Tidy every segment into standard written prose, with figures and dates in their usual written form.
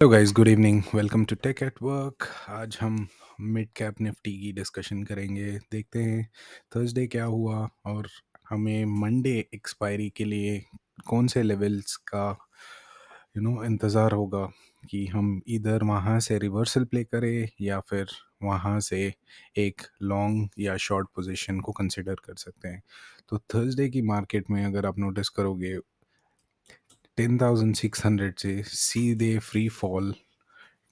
Hello guys, good evening. Welcome to Tech at Work. आज हम mid cap Nifty की discussion करेंगे। देखते हैं थर्सडे क्या हुआ और हमें मंडे एक्सपायरी के लिए कौन से लेवल्स का इंतज़ार होगा कि हम इधर वहाँ से रिवर्सल प्ले करें या फिर वहाँ से एक लॉन्ग या शॉर्ट पोजीशन को कंसिडर कर सकते हैं। तो थर्सडे की मार्केट में अगर आप नोटिस करोगे 10,600 से सीधे फ्री फॉल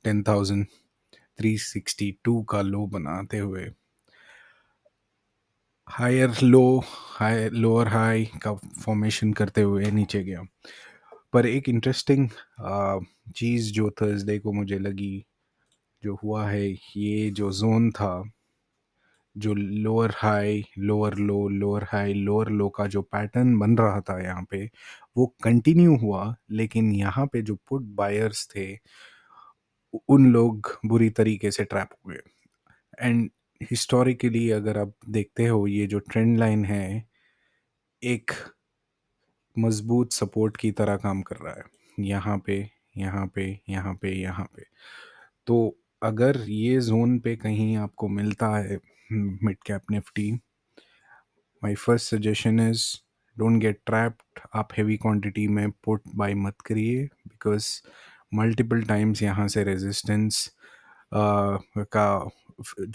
10,362 का लो बनाते हुए higher low, high lower high का फॉर्मेशन करते हुए नीचे गया। पर एक इंटरेस्टिंग चीज़ जो थर्सडे को मुझे लगी, जो हुआ है, ये जो जोन था, जो लोअर हाई लोअर लो लोअर हाई लोअर लो का जो पैटर्न बन रहा था यहाँ पे, वो कंटिन्यू हुआ। लेकिन यहाँ पे जो पुट बायर्स थे, उन लोग बुरी तरीके से ट्रैप हुए। एंड हिस्टोरिकली अगर आप देखते हो, ये जो ट्रेंड लाइन है एक मजबूत सपोर्ट की तरह काम कर रहा है। यहाँ पे, यहाँ पे, यहाँ पे, यहाँ पे। तो अगर ये जोन पे कहीं आपको मिलता है mid cap Nifty, my first suggestion is don't get trapped. आप हेवी क्वांटिटी में पुट बाय मत करिए, बिकॉज मल्टीपल टाइम्स यहाँ से रेजिस्टेंस का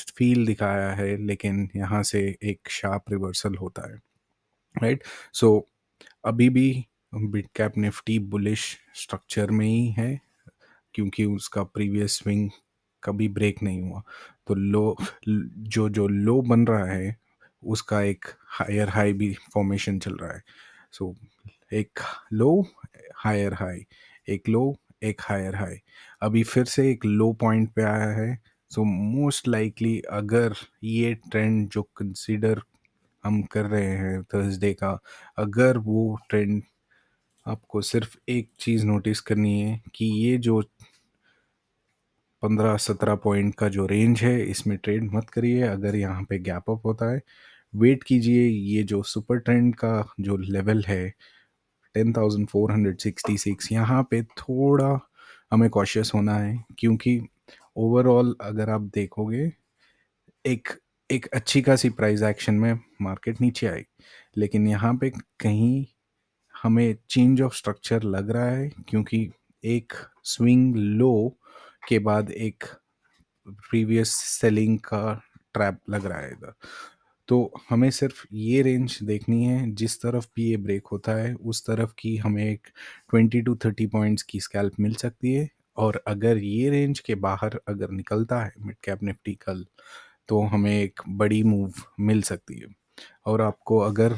फील दिखाया है, लेकिन यहाँ से एक शार्प रिवर्सल होता है, राइट। सो अभी भी mid cap Nifty bullish structure में ही है, क्योंकि उसका प्रीवियस स्विंग कभी ब्रेक नहीं हुआ। तो लो, जो जो लो बन रहा है, उसका एक हायर हाई भी फॉर्मेशन चल रहा है। सो एक लो, हायर हाई, एक लो, एक हायर हाई, अभी फिर से एक लो पॉइंट पे आया है। सो मोस्ट लाइकली अगर ये ट्रेंड जो कंसीडर हम कर रहे हैं थर्सडे का, अगर वो ट्रेंड, आपको सिर्फ एक चीज़ नोटिस करनी है कि ये जो 15-17 पॉइंट का जो रेंज है, इसमें ट्रेड मत करिए। अगर यहाँ पे गैप अप होता है, वेट कीजिए। ये जो सुपर ट्रेंड का जो लेवल है 10,466, यहाँ पे थोड़ा हमें कॉशियस होना है, क्योंकि ओवरऑल अगर आप देखोगे, एक एक अच्छी खासी प्राइस एक्शन में मार्केट नीचे आई, लेकिन यहाँ पे कहीं हमें चेंज ऑफ स्ट्रक्चर लग रहा है, क्योंकि एक स्विंग लो के बाद एक प्रीवियस सेलिंग का ट्रैप लग रहा है इधर। तो हमें सिर्फ ये रेंज देखनी है, जिस तरफ भी ये ब्रेक होता है उस तरफ की हमें एक 20 to 30 पॉइंट्स की स्कैल्प मिल सकती है। और अगर ये रेंज के बाहर अगर निकलता है मिड कैप निफ्टी कल, तो हमें एक बड़ी मूव मिल सकती है। और आपको अगर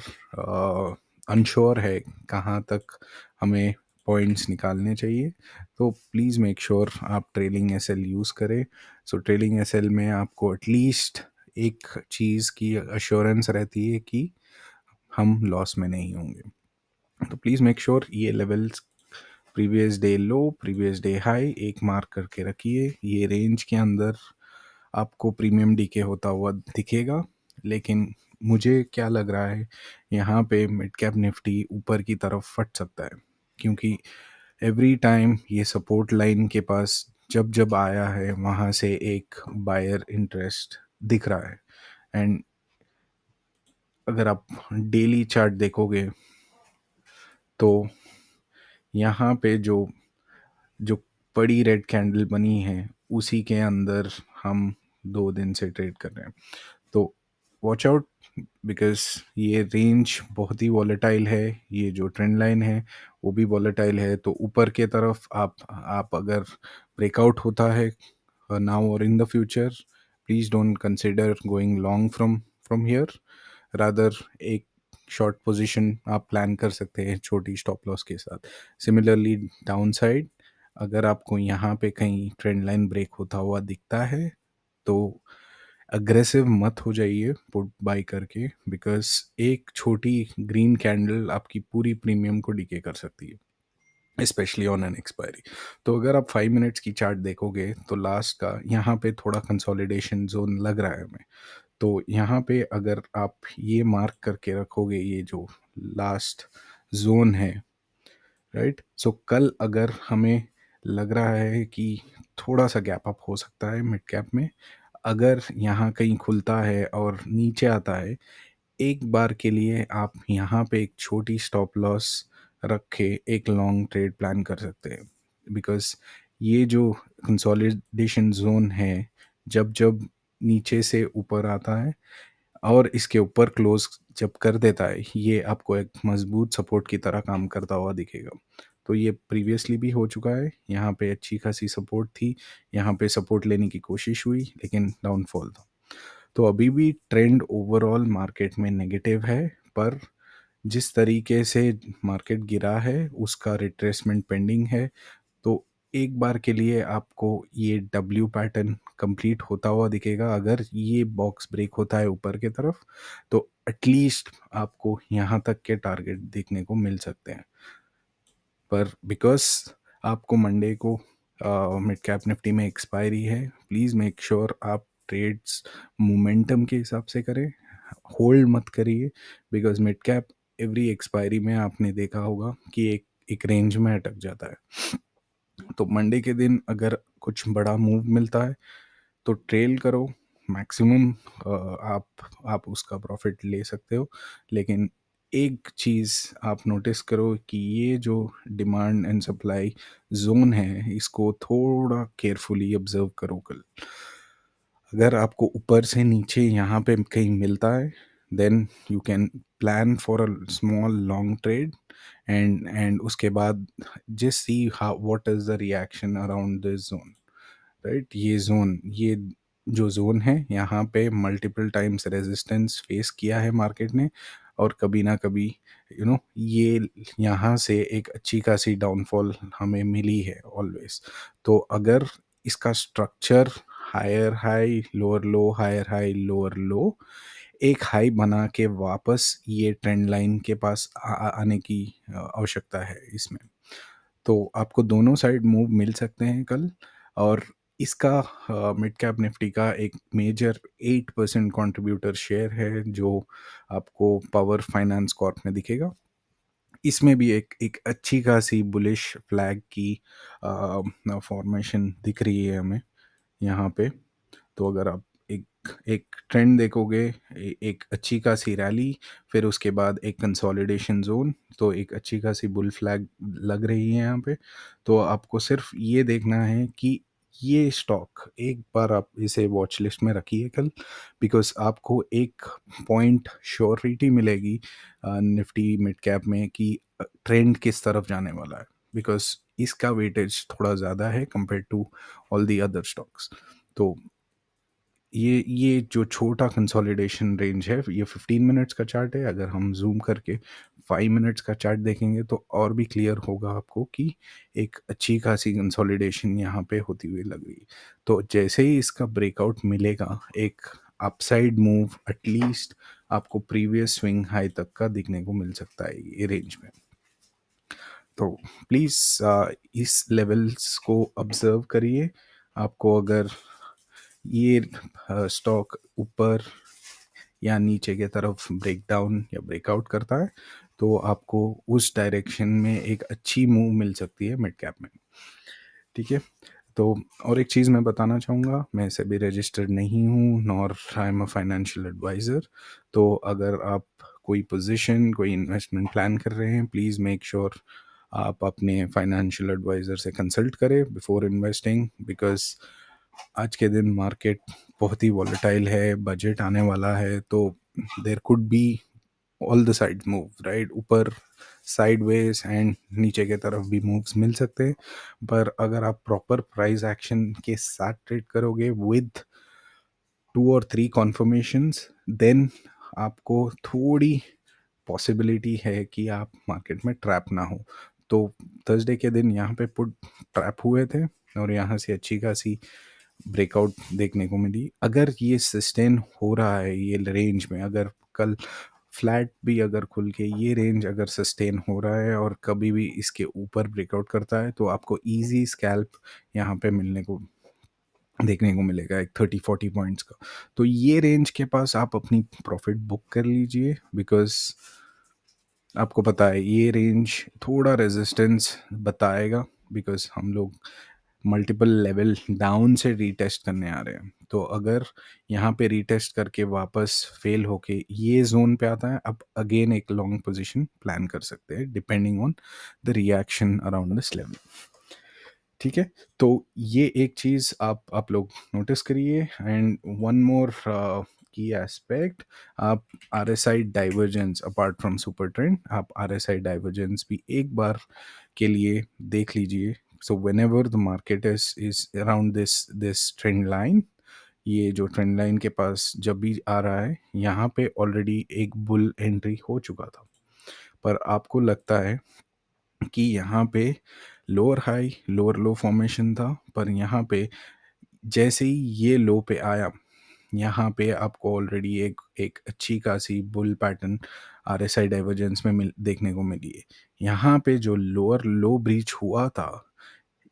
अनश्योर है कहाँ तक हमें पॉइंट्स निकालने चाहिए, तो प्लीज़ मेक श्योर आप ट्रेलिंग एसएल यूज़ करें। सो ट्रेलिंग एसएल में आपको एटलीस्ट एक चीज़ की अश्योरेंस रहती है कि हम लॉस में नहीं होंगे। तो प्लीज़ मेक श्योर ये लेवल्स, प्रीवियस डे लो, प्रीवियस डे हाई, एक मार्क करके रखिए। ये रेंज के अंदर आपको प्रीमियम डीके होता हुआ दिखेगा। लेकिन मुझे क्या लग रहा है, यहाँ पे मिड कैप निफ्टी ऊपर की तरफ फट सकता है, क्योंकि एवरी टाइम ये सपोर्ट लाइन के पास जब जब आया है, वहाँ से एक बायर इंटरेस्ट दिख रहा है। एंड अगर आप डेली चार्ट देखोगे, तो यहाँ पे जो जो बड़ी रेड कैंडल बनी है, उसी के अंदर हम 2 दिन से ट्रेड कर रहे हैं। तो वॉच आउट, बिकॉज ये रेंज बहुत ही वॉलेटाइल है। ये जो ट्रेंड लाइन है वो भी वॉलेटाइल है। तो ऊपर के तरफ आप अगर ब्रेकआउट होता है नाउ और in the future, please don't consider going long from here. Rather एक शॉर्ट पोजीशन आप प्लान कर सकते हैं छोटी स्टॉप लॉस के साथ। सिमिलरली डाउन साइड, अगर आपको यहाँ पे कहीं ट्रेंड लाइन ब्रेक होता हुआ दिखता है, तो अग्रेसिव मत हो जाइए पुट बाय करके, बिकॉज एक छोटी ग्रीन कैंडल आपकी पूरी प्रीमियम को डीके कर सकती है, स्पेशली ऑन एन एक्सपायरी। तो अगर आप 5 मिनट्स की चार्ट देखोगे, तो लास्ट का यहाँ पे थोड़ा कंसोलिडेशन जोन लग रहा है हमें। तो यहाँ पे अगर आप ये मार्क करके रखोगे, ये जो लास्ट जोन है, राइट। सो कल अगर हमें लग रहा है कि थोड़ा-सा गैप अप हो सकता है मिड कैप में। अगर यहाँ कहीं खुलता है और नीचे आता है, एक बार के लिए आप यहाँ पे एक छोटी स्टॉप लॉस रख के एक लॉन्ग ट्रेड प्लान कर सकते हैं। बिकॉज़ ये जो कंसोलिडेशन ज़ोन है, जब-जब नीचे से ऊपर आता है और इसके ऊपर क्लोज़ जब कर देता है, ये आपको एक मज़बूत सपोर्ट की तरह काम करता हुआ दिखेगा। तो ये प्रीवियसली भी हो चुका है, यहाँ पे अच्छी खासी सपोर्ट थी, यहाँ पे सपोर्ट लेने की कोशिश हुई, लेकिन डाउनफॉल था। तो अभी भी ट्रेंड ओवरऑल मार्केट में नेगेटिव है, पर जिस तरीके से मार्केट गिरा है, उसका रिट्रेसमेंट पेंडिंग है। तो एक बार के लिए आपको ये डब्ल्यू पैटर्न कंप्लीट होता हुआ दिखेगा। अगर ये बॉक्स ब्रेक होता है ऊपर की तरफ, तो एटलीस्ट आपको यहाँ तक के टारगेट देखने को मिल सकते हैं। पर बिकॉज़ आपको मंडे को मिड कैप निफ्टी में एक्सपायरी है, प्लीज़ मेक श्योर आप ट्रेड्स मोमेंटम के हिसाब से करें, होल्ड मत करिए। Because mid cap every expiry में आपने देखा होगा कि एक एक रेंज में अटक जाता है। तो मंडे के दिन अगर कुछ बड़ा मूव मिलता है तो ट्रेल करो, मैक्सिमम आप उसका प्रॉफिट ले सकते हो। लेकिन एक चीज़ आप नोटिस करो कि ये जो डिमांड एंड सप्लाई जोन है, इसको थोड़ा केयरफुली ऑब्जर्व करो कल। अगर आपको ऊपर से नीचे यहाँ पे कहीं मिलता है, then you can plan for a small long trade and उसके बाद just see how what is the reaction around this zone, right. ये जो जोन है, यहाँ पे मल्टीपल टाइम्स रेजिस्टेंस फेस किया है मार्केट ने, और कभी ना कभी ये यहाँ से एक अच्छी खासी डाउनफॉल हमें मिली है ऑलवेज। तो अगर इसका structure higher high lower low, higher high lower low, एक हाई बना के वापस ये ट्रेंड लाइन के पास आने की आवश्यकता है इसमें। तो आपको दोनों साइड मूव मिल सकते हैं कल। और इसका मिड कैप निफ्टी का एक मेजर 8% कंट्रीब्यूटर शेयर है, जो आपको पावर फाइनेंस कॉर्प में दिखेगा। इसमें भी एक एक अच्छी खासी बुलिश फ्लैग की फॉर्मेशन दिख रही है हमें यहाँ पे। तो अगर आप एक एक ट्रेंड देखोगे, एक अच्छी खासी रैली, फिर उसके बाद एक कंसोलिडेशन जोन, तो एक अच्छी खासी बुल फ्लैग लग रही है यहाँ पे। तो आपको सिर्फ ये देखना है कि ये स्टॉक एक बार आप इसे वॉच लिस्ट में रखिए कल। बिकॉज आपको एक पॉइंट श्योरिटी मिलेगी निफ्टी मिड कैप में कि ट्रेंड किस तरफ जाने वाला है। बिकॉज इसका वेटेज थोड़ा ज़्यादा है compare to all the other stocks. तो ये जो छोटा कंसोलिडेशन रेंज है, ये 15 मिनट्स का चार्ट है। अगर हम जूम करके 5 मिनट्स का चार्ट देखेंगे तो और भी क्लियर होगा आपको कि एक अच्छी खासी कंसोलिडेशन यहाँ पे होती हुई लग रही है। तो जैसे ही इसका ब्रेकआउट मिलेगा, एक अपसाइड मूव एटलीस्ट आपको प्रीवियस स्विंग हाई तक का दिखने को मिल सकता है ये रेंज में। तो प्लीज़ इस लेवल्स को ऑब्जर्व करिए। आपको अगर ये स्टॉक ऊपर या नीचे की तरफ ब्रेक डाउन या ब्रेकआउट करता है, तो आपको उस डायरेक्शन में एक अच्छी मूव मिल सकती है मिड कैप में। ठीक है। तो और एक चीज़ मैं बताना चाहूँगा, मैं इसे भी रजिस्टर्ड नहीं हूँ, nor I am a financial adviser. तो अगर आप कोई पोजीशन, कोई इन्वेस्टमेंट प्लान कर रहे हैं, प्लीज़ मेक श्योर आप अपने फाइनेंशियल एडवाइज़र से कंसल्ट करें बिफोर इन्वेस्टिंग। बिकॉज़ आज के दिन मार्केट बहुत ही वॉलेटाइल है, बजट आने वाला है, तो there could be all the sides move, right. ऊपर साइडवेज एंड नीचे के तरफ भी मूव्स मिल सकते हैं। पर अगर आप प्रॉपर प्राइस एक्शन के साथ ट्रेड करोगे विद 2 और 3 कॉन्फर्मेशंस, देन आपको थोड़ी पॉसिबिलिटी है कि आप मार्केट में ट्रैप ना हो। तो थर्सडे के दिन यहाँ पे पुट ट्रैप हुए थे और यहाँ से अच्छी खासी ब्रेकआउट देखने को मिली। अगर ये सस्टेन हो रहा है ये रेंज में, अगर कल फ्लैट भी अगर खुल के ये रेंज अगर सस्टेन हो रहा है और कभी भी इसके ऊपर ब्रेकआउट करता है, तो आपको इजी स्कैल्प यहाँ पे मिलने को देखने को मिलेगा, एक 30-40 पॉइंट्स का। तो ये रेंज के पास आप अपनी प्रॉफिट बुक कर लीजिए। बिकॉज आपको पता है ये रेंज थोड़ा रेजिस्टेंस बताएगा बिकॉज हम लोग मल्टीपल लेवल डाउन से रीटेस्ट करने आ रहे हैं। तो अगर यहाँ पे रीटेस्ट करके वापस फेल होके ये जोन पे आता है, आप अगेन एक लॉन्ग पोजीशन प्लान कर सकते हैं depending on the reaction around this level. ठीक है, तो ये एक चीज़ आप लोग नोटिस करिए। एंड वन मोर की एस्पेक्ट, आप R S I divergence apart from super trend, आप आर एस आई डाइवर्जेंस भी एक बार के लिए देख लीजिए। So when ever the market is around this trend line, ये जो ट्रेंड लाइन के पास जब भी आ रहा है, यहाँ पे ऑलरेडी एक बुल एंट्री हो चुका था, पर आपको लगता है कि यहाँ पे लोअर हाई लोअर लो फॉर्मेशन था, पर यहाँ पे जैसे ही ये लो पे आया, यहाँ पे आपको ऑलरेडी एक एक अच्छी खासी bull pattern R S I divergence में देखने को मिली है। यहाँ पे जो लोअर लो ब्रीच हुआ था,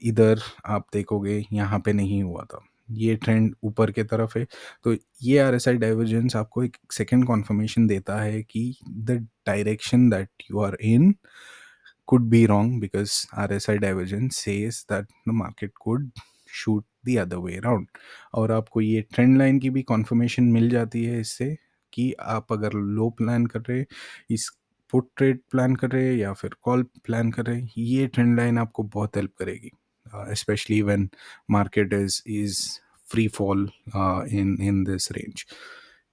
इधर आप देखोगे यहाँ पे नहीं हुआ था, ये ट्रेंड ऊपर के तरफ है। तो ये आर एस आई डाइवर्जेंस आपको एक सेकेंड कॉन्फर्मेशन देता है कि the direction that you are in could be wrong, because RSI divergence says that the market could shoot the other way around। और आपको ये ट्रेंड लाइन की भी कंफर्मेशन मिल जाती है इससे, कि आप अगर लो प्लान कर रहे, इस पुट ट्रेड प्लान कर रहे या फिर कॉल प्लान कर रहे, ये ट्रेंड लाइन आपको बहुत हेल्प करेगी, specially when market is free fall in this range.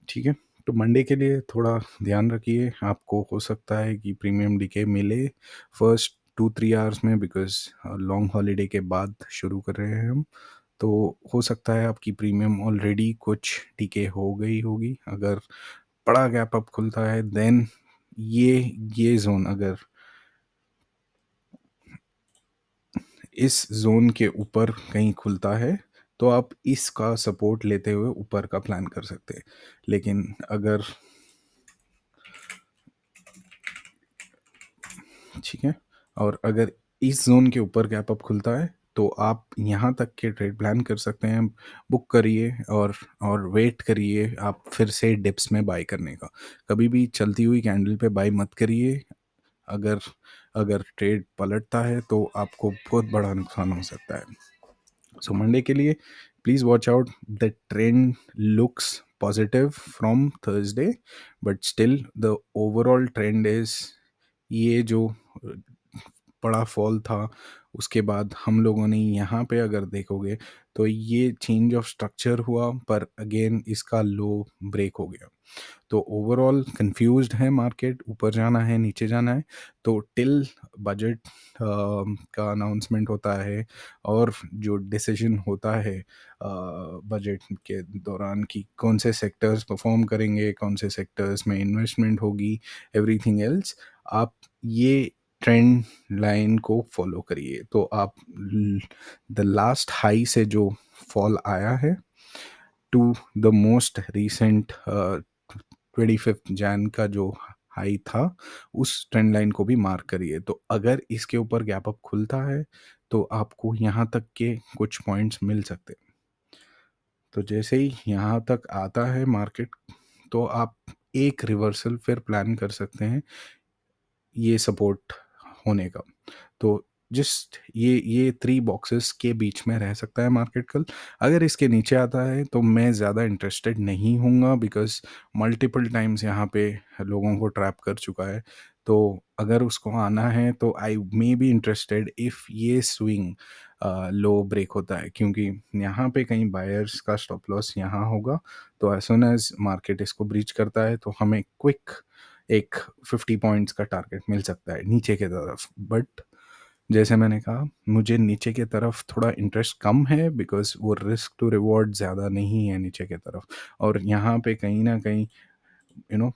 ठीक है, तो मंडे के लिए थोड़ा ध्यान रखिए, आपको हो सकता है कि प्रीमियम डीके मिले फर्स्ट 2-3 आवर्स में, बिकॉज लॉन्ग हॉलीडे के बाद शुरू कर रहे हैं हम। तो हो सकता है आपकी प्रीमियम ऑलरेडी कुछ डीके हो गई होगी। अगर बड़ा गैप अप खुलता है, देन ये जोन अगर इस जोन के ऊपर कहीं खुलता है, तो आप इसका सपोर्ट लेते हुए ऊपर का प्लान कर सकते हैं। लेकिन अगर, ठीक है, और अगर इस जोन के ऊपर गैप अप खुलता है, तो आप यहाँ तक के ट्रेड प्लान कर सकते हैं, बुक करिए और वेट करिए आप फिर से डिप्स में बाय करने का। कभी भी चलती हुई कैंडल पे बाय मत करिए। अगर अगर ट्रेड पलटता है तो आपको बहुत बड़ा नुकसान हो सकता है। सो मंडे के लिए please watch out, the trend looks positive from Thursday, but still the overall trend is, ये जो बड़ा फॉल था उसके बाद हम लोगों ने यहाँ पे अगर देखोगे तो ये चेंज ऑफ स्ट्रक्चर हुआ, पर अगेन इसका लो ब्रेक हो गया। तो ओवरऑल कंफ्यूज्ड है मार्केट, ऊपर जाना है नीचे जाना है। तो टिल बजट का अनाउंसमेंट होता है और जो डिसीजन होता है बजट के दौरान कि कौन से सेक्टर्स परफॉर्म करेंगे, कौन से सेक्टर्स में इन्वेस्टमेंट होगी, एवरीथिंग एल्स, आप ये ट्रेंड लाइन को फॉलो करिए। तो आप द लास्ट हाई से जो फॉल आया है to the most recent 25 Jan का जो हाई था, उस ट्रेंड लाइन को भी मार्क करिए। तो अगर इसके ऊपर गैप अप खुलता है तो आपको यहाँ तक के कुछ पॉइंट्स मिल सकते हैं। तो जैसे ही यहाँ तक आता है मार्केट, तो आप एक रिवर्सल फिर प्लान कर सकते हैं ये सपोर्ट होने का। तो जस्ट ये 3 बॉक्सेस के बीच में रह सकता है मार्केट कल। अगर इसके नीचे आता है तो मैं ज़्यादा इंटरेस्टेड नहीं हूँगा, बिकॉज मल्टीपल टाइम्स यहाँ पे लोगों को ट्रैप कर चुका है। तो अगर उसको आना है तो आई मे बी इंटरेस्टेड इफ़ ये स्विंग लो ब्रेक होता है, क्योंकि यहाँ पे कहीं बायर्स का स्टॉप लॉस यहाँ होगा। तो एज सुन एज मार्केट इसको ब्रीच करता है तो हमें क्विक एक 50 पॉइंट्स का टारगेट मिल सकता है नीचे की तरफ। बट जैसे मैंने कहा, मुझे नीचे की तरफ थोड़ा इंटरेस्ट कम है, बिकॉज वो रिस्क टू रिवॉर्ड ज़्यादा नहीं है नीचे की तरफ। और यहाँ पे कहीं ना कहीं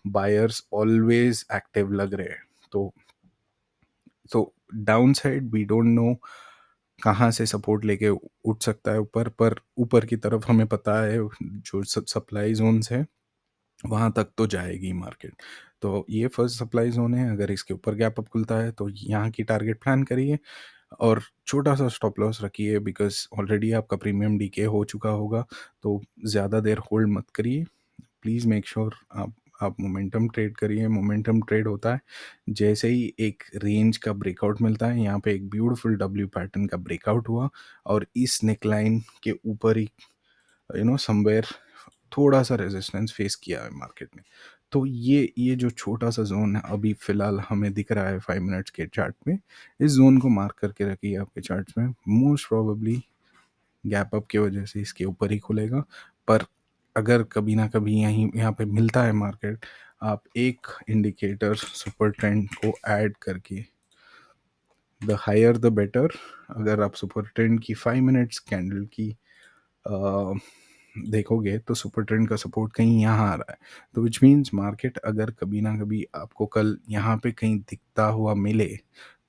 बायर्स ऑलवेज एक्टिव लग रहे हैं। तो downside we don't know कहाँ से सपोर्ट लेके उठ सकता है ऊपर, पर ऊपर की तरफ हमें पता है जो सप्लाई जोन्स है वहाँ तक तो जाएगी मार्केट। तो ये फर्स्ट सप्लाई जोन है, अगर इसके ऊपर गैप अप खुलता है तो यहाँ की टारगेट प्लान करिए और छोटा सा स्टॉप लॉस रखिए, बिकॉज ऑलरेडी आपका प्रीमियम डीके हो चुका होगा। तो ज़्यादा देर होल्ड मत करिए, प्लीज़ मेक श्योर आप आप मोमेंटम ट्रेड करिए। मोमेंटम ट्रेड होता है जैसे ही एक रेंज का ब्रेकआउट मिलता है, यहाँ पे एक ब्यूटीफुल डब्ल्यू पैटर्न का ब्रेकआउट हुआ और इस नेकलाइन के ऊपर ही समवेयर थोड़ा सा रेजिस्टेंस फेस किया है मार्केट ने। तो ये जो छोटा सा जोन है अभी फिलहाल हमें दिख रहा है 5 मिनट्स के चार्ट में, इस जोन को मार्क करके रखिए आपके चार्ट्स में। मोस्ट प्रोबेबली गैप अप की वजह से इसके ऊपर ही खुलेगा, पर अगर कभी ना कभी यहाँ पे मिलता है मार्केट, आप एक इंडिकेटर सुपर ट्रेंड को ऐड करके, द हायर द बेटर। अगर आप सुपर ट्रेंड की 5 मिनट्स कैंडल की देखोगे तो सुपर ट्रेंड का सपोर्ट कहीं यहाँ आ रहा है, तो विच मीन्स मार्केट अगर कभी ना कभी आपको कल यहाँ पे कहीं दिखता हुआ मिले,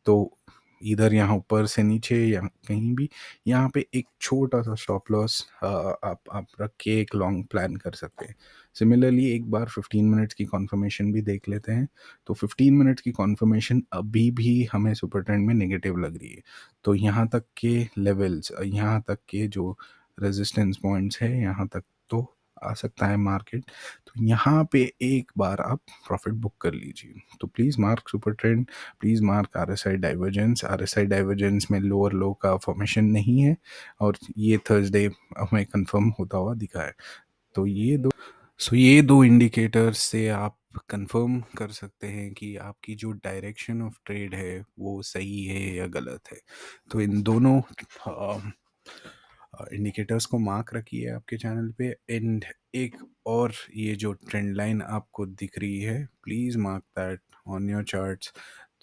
तो इधर यहाँ ऊपर से नीचे या कहीं भी यहाँ पे एक छोटा सा स्टॉप लॉस आप रख के एक लॉन्ग प्लान कर सकते हैं। सिमिलरली एक बार 15 मिनट्स की कॉन्फर्मेशन भी देख लेते हैं। तो 15 मिनट्स की कॉन्फर्मेशन अभी भी हमें सुपर ट्रेंड में नेगेटिव लग रही है। तो यहाँ तक के लेवल्स, यहाँ तक के जो रेजिस्टेंस पॉइंट्स है, यहाँ तक तो आ सकता है मार्केट। तो यहाँ पे एक बार आप प्रॉफिट बुक कर लीजिए। तो please mark super trend, please mark RSI divergence. RSI divergence में लोअर लो का फॉर्मेशन नहीं है और ये थर्सडे हमें कंफर्म होता हुआ दिखा है। तो ये दो इंडिकेटर्स से आप कंफर्म कर सकते हैं कि आपकी जो डायरेक्शन ऑफ ट्रेड है वो सही है या गलत है। तो इन दोनों इंडिकेटर्स को मार्क रखिए आपके चैनल पे। एंड एक और ये जो ट्रेंड लाइन आपको दिख रही है, please mark that on your charts.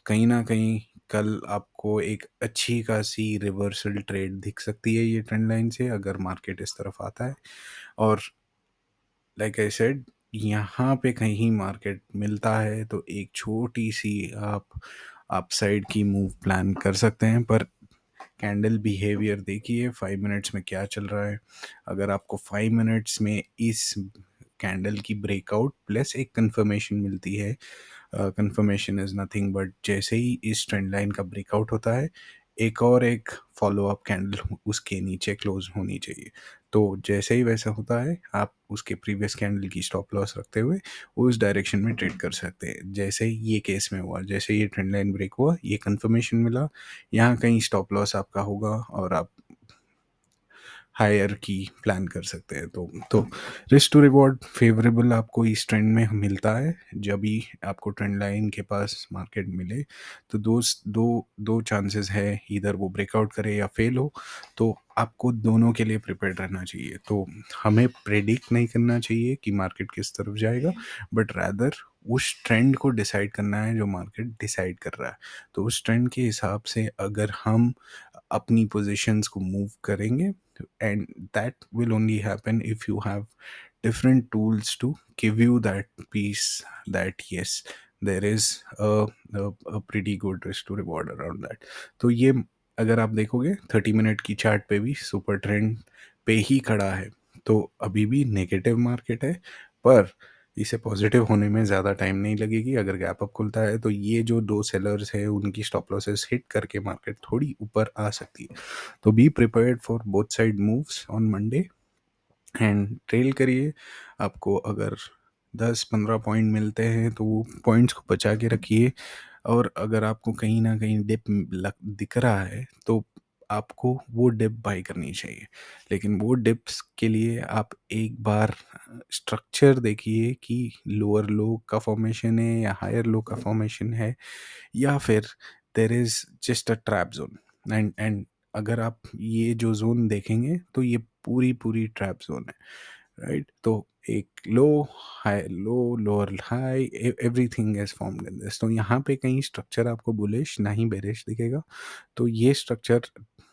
कहीं ना कहीं कल आपको एक अच्छी खासी रिवर्सल ट्रेड दिख सकती है ये ट्रेंड लाइन से, अगर मार्केट इस तरफ आता है। और लाइक आई सेड, यहाँ पे कहीं मार्केट मिलता है तो एक छोटी सी आप अपसाइड की मूव प्लान कर सकते हैं। पर कैंडल बिहेवियर देखिए 5 मिनट्स में क्या चल रहा है। अगर आपको 5 मिनट्स में इस कैंडल की ब्रेकआउट प्लस एक कंफर्मेशन मिलती है, कंफर्मेशन इज नथिंग बट जैसे ही इस ट्रेंड लाइन का ब्रेकआउट होता है, एक फॉलो अप कैंडल उसके नीचे क्लोज होनी चाहिए। तो जैसे ही वैसा होता है, आप उसके प्रीवियस कैंडल की स्टॉप लॉस रखते हुए उस डायरेक्शन में ट्रेड कर सकते हैं। जैसे ये केस में हुआ, जैसे ये ट्रेंड लाइन ब्रेक हुआ, ये कंफर्मेशन मिला, यहाँ कहीं स्टॉप लॉस आपका होगा और आप हायर की प्लान कर सकते हैं। तो रिस्क टू रिवॉर्ड फेवरेबल आपको इस ट्रेंड में मिलता है। जब भी आपको ट्रेंड लाइन के पास मार्केट मिले तो दो चांसेस है, इधर वो ब्रेकआउट करे या फेल हो। तो आपको दोनों के लिए प्रिपेयर्ड रहना चाहिए। तो हमें प्रेडिक्ट नहीं करना चाहिए कि मार्केट किस तरफ जाएगा, बट रैदर उस ट्रेंड को डिसाइड करना है जो मार्केट डिसाइड कर रहा है। तो उस ट्रेंड के हिसाब से अगर हम अपनी पोजीशंस को मूव करेंगे, and that will only happen if you have different tools to give you that peace that yes, there is a pretty good risk to reward around that। तो ये अगर आप देखोगे 30 मिनट की चार्ट पे भी सुपर ट्रेंड पे ही खड़ा है, तो अभी भी नेगेटिव मार्केट है, पर इसे पॉजिटिव होने में ज़्यादा टाइम नहीं लगेगी। अगर गैप अप खुलता है तो ये जो दो सेलर्स है उनकी स्टॉप लॉसेस हिट करके मार्केट थोड़ी ऊपर आ सकती है। तो be prepared for both side moves on Monday and trail करिए। आपको अगर 10-15 पॉइंट मिलते हैं तो वो पॉइंट्स को बचा के रखिए। और अगर आपको कहीं ना कहीं डिप दिख रहा है तो आपको वो डिप बाई करनी चाहिए। लेकिन वो डिप्स के लिए आप एक बार स्ट्रक्चर देखिए कि लोअर लो का फॉर्मेशन है या हायर लो का फॉर्मेशन है, या फिर there is just a trap zone. And अगर आप ये जो जोन देखेंगे तो ये पूरी पूरी ट्रैप जोन है, राइट। तो एक low, high low, lower high, everything is formed in this. तो यहाँ पे कहीं स्ट्रक्चर आपको बुलिश ना ही बेरिश दिखेगा। तो ये स्ट्रक्चर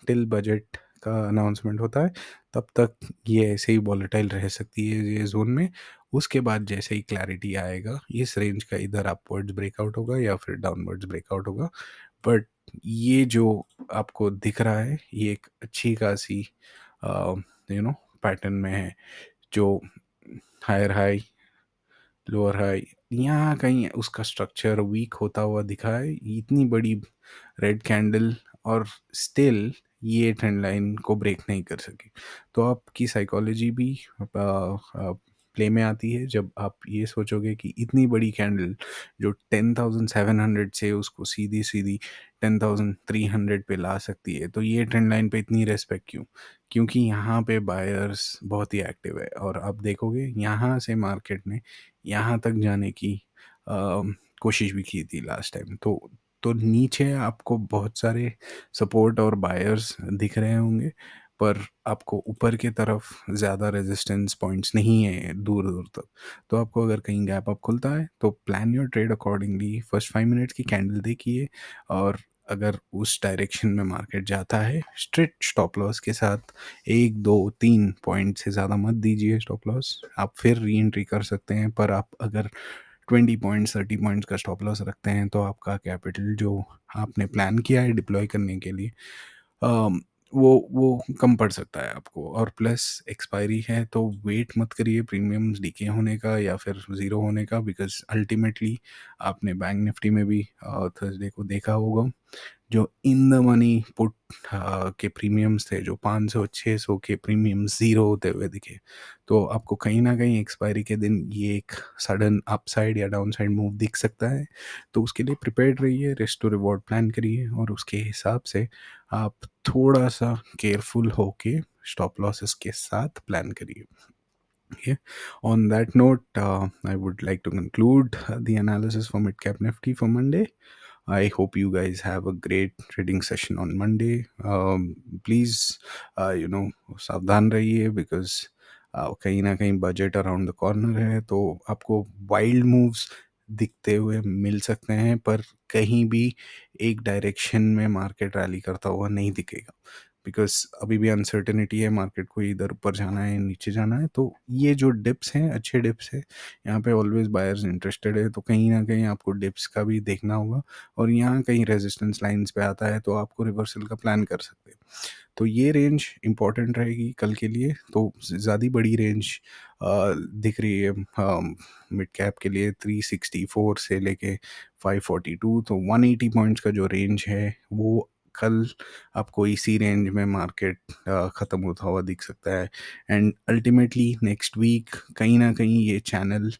टिल बजट का अनाउंसमेंट होता है तब तक ये ऐसे ही वॉलेटाइल रह सकती है ये जोन में। उसके बाद जैसे ही क्लैरिटी आएगा इस रेंज का, इधर अपवर्ड्स ब्रेकआउट होगा या फिर डाउनवर्ड्स ब्रेकआउट होगा। बट ये जो आपको दिख रहा है ये एक अच्छी खासी पैटर्न में है, जो हायर हाई, लोअर हाई, यहाँ कहीं उसका स्ट्रक्चर वीक होता हुआ दिखा है। इतनी बड़ी रेड कैंडल और स्टिल ये ट्रेंड लाइन को ब्रेक नहीं कर सकी। तो आपकी साइकोलॉजी भी प्ले में आती है जब आप ये सोचोगे कि इतनी बड़ी कैंडल जो 10,700 से उसको सीधी सीधी 10,300 पे ला सकती है, तो ये ट्रेंड लाइन पे इतनी रेस्पेक्ट क्यों? क्योंकि यहाँ पे बायर्स बहुत ही एक्टिव है, और आप देखोगे यहाँ से मार्केट ने यहाँ तक जाने की अ, कोशिश भी की थी लास्ट टाइम। तो नीचे आपको बहुत सारे सपोर्ट और बायर्स दिख रहे होंगे, पर आपको ऊपर की तरफ ज़्यादा रेजिस्टेंस पॉइंट्स नहीं है दूर दूर तक। तो आपको अगर कहीं गैप अप खुलता है तो plan your trade accordingly. First 5 minutes की कैंडल देखिए, और अगर उस डायरेक्शन में मार्केट जाता है स्ट्रिक्ट स्टॉप लॉस के साथ, 1 2 3 पॉइंट से ज़्यादा मत दीजिए स्टॉप लॉस। आप फिर री एंट्री कर सकते हैं, पर आप अगर 20 पॉइंट्स 30 पॉइंट्स का स्टॉप लॉस रखते हैं तो आपका कैपिटल जो आपने प्लान किया है डिप्लॉय करने के लिए, अम, वो कम पड़ सकता है आपको। और प्लस एक्सपायरी है तो वेट मत करिए प्रीमियम्स डीके होने का या फिर ज़ीरो होने का, बिकॉज़ अल्टीमेटली आपने बैंक निफ्टी में भी थर्सडे को देखा होगा, जो इन द मनी पुट के प्रीमियम्स थे, जो 500-600 के प्रीमियम्स ज़ीरो होते हुए दिखे। तो आपको कहीं न कहीं एक्सपायरी के दिन ये एक सडन अपसाइड या डाउनसाइड मूव दिख सकता है। तो उसके लिए प्रिपेयर्ड रहिए, रिस्क टू रिवॉर्ड प्लान करिए, और उसके हिसाब से आप थोड़ा-सा केयरफुल होके स्टॉप लॉसेस के साथ प्लान करिए। Okay. On that note, I would like to conclude the analysis for Mid Cap Nifty for Monday. I hope you guys have a great trading session on Monday. Please, सावधान रहिए, because कहीं ना कहीं budget around the corner है, तो आपको wild moves दिखते हुए मिल सकते हैं, पर कहीं भी एक डायरेक्शन में मार्केट रैली करता हुआ नहीं दिखेगा, बिकॉज अभी भी अनसर्टेनिटी है, मार्केट को इधर ऊपर जाना है नीचे जाना है। तो ये जो डिप्स हैं अच्छे डिप्स है, यहाँ पे ऑलवेज बायर्स इंटरेस्टेड है, तो कहीं ना कहीं आपको डिप्स का भी देखना होगा, और यहाँ कहीं रेजिस्टेंस लाइंस पे आता है तो आपको रिवर्सल का प्लान कर सकते हैं। तो ये रेंज इंपॉर्टेंट रहेगी कल के लिए। तो ज़्यादा बड़ी रेंज दिख रही है मिड कैप के लिए 364 से लेके 542, तो 180 पॉइंट्स का जो रेंज है वो कल आपको इसी रेंज में मार्केट ख़त्म होता हुआ दिख सकता है। एंड अल्टीमेटली नेक्स्ट वीक कहीं ना कहीं ये चैनल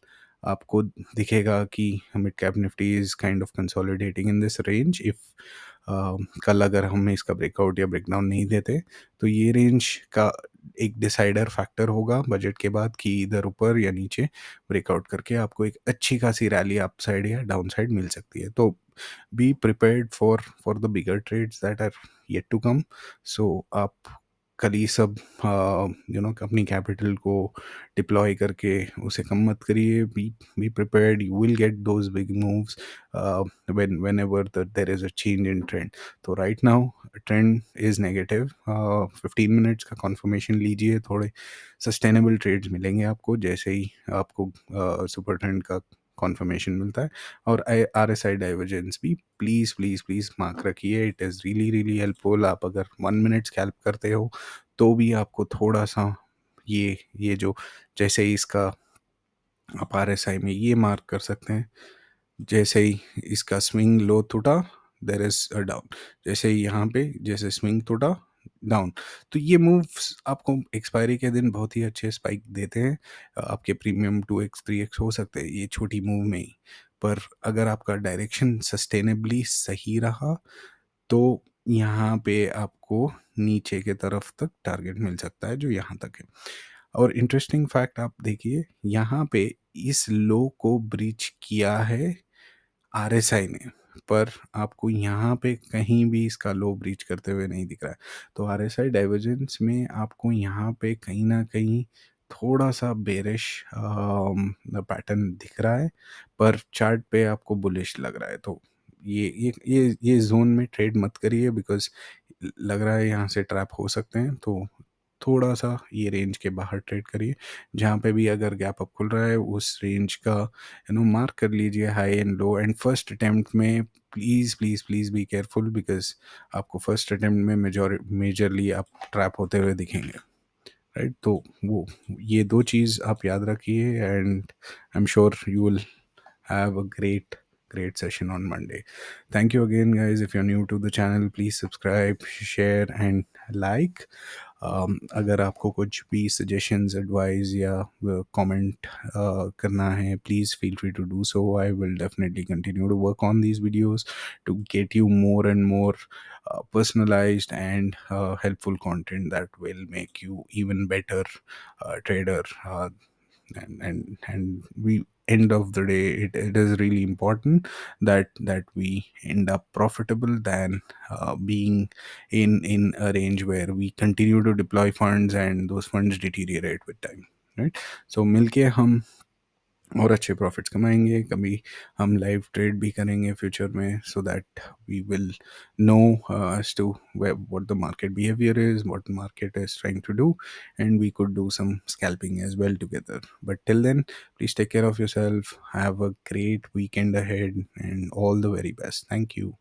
आपको दिखेगा कि mid cap Nifty is kind of consolidating in this range. If कल अगर हम इसका ब्रेकआउट या ब्रेकडाउन नहीं देते, तो ये रेंज का एक डिसाइडर फैक्टर होगा बजट के बाद कि इधर ऊपर या नीचे ब्रेकआउट करके आपको एक अच्छी खासी रैली अप साइड या डाउन साइड मिल सकती है। तो be prepared for the bigger trades that are yet to come. So आप कल ही सब अपनी कैपिटल को डिप्लॉय करके उसे कम मत करिए। Be prepared, you will get those big moves whenever there is a change in trend. तो right now trend is negative. 15 minutes का कॉन्फर्मेशन लीजिए, थोड़े सस्टेनेबल ट्रेड्स मिलेंगे आपको जैसे ही आपको सुपर ट्रेंड का कॉन्फर्मेशन मिलता है। और RSI डाइवर्जेंस भी प्लीज़ प्लीज़ प्लीज़ मार्क रखिए, it is really really helpful. आप अगर 1 मिनट स्कैल्प करते हो तो भी आपको थोड़ा सा ये जो, जैसे ही इसका आप RSI में ये मार्क कर सकते हैं, जैसे ही इसका स्विंग लो टूटा देर इज अ डाउन, जैसे ही यहाँ पे जैसे स्विंग टूटा डाउन। तो ये मूव्स आपको एक्सपायरी के दिन बहुत ही अच्छे स्पाइक देते हैं। आपके प्रीमियम 2x 3x हो सकते हैं ये छोटी मूव में ही, पर अगर आपका डायरेक्शन सस्टेनेबली सही रहा तो यहाँ पे आपको नीचे के तरफ तक टारगेट मिल सकता है जो यहाँ तक है। और इंटरेस्टिंग फैक्ट आप देखिए, यहाँ पे इस लो को ब्रीच किया है RSI ने, पर आपको यहाँ पे कहीं भी इसका लो ब्रीच करते हुए नहीं दिख रहा है। तो RSI डाइवर्जेंस में आपको यहाँ पे कहीं ना कहीं थोड़ा सा बेरिश पैटर्न दिख रहा है, पर चार्ट पे आपको बुलिश लग रहा है। तो ये जोन में ट्रेड मत करिए, बिकॉज लग रहा है यहाँ से ट्रैप हो सकते हैं। तो थोड़ा सा ये रेंज के बाहर ट्रेड करिए, जहाँ पे भी अगर गैप अप खुल रहा है उस रेंज का मार्क कर लीजिए high and low. And first attempt में please please please be careful, because आपको फर्स्ट अटेम्प्ट में मेजरली आप ट्रैप होते हुए दिखेंगे, राइट। तो वो ये दो चीज़ आप याद रखिए, and I am sure you will have a great session on Monday. Thank you again, guys. If you're new to the channel, please subscribe, share, and like. अगर आपको कुछ भी सजेशंस एडवाइस या कमेंट करना है, please feel free to do so. I will definitely continue to work on these videos to get you more and more personalized and helpful content that will make you even better trader. And we end of the day, it is really important that we end up profitable than being in a range where we continue to deploy funds and those funds deteriorate with time, right? So मिलके हम और अच्छे profits कमाएंगे, कभी हम live trade भी करेंगे future में, so that we will know as to what the market behaviour is, what the market is trying to do, and we could do some scalping as well together. But till then, please take care of yourself, have a great weekend ahead, and all the very best. Thank you.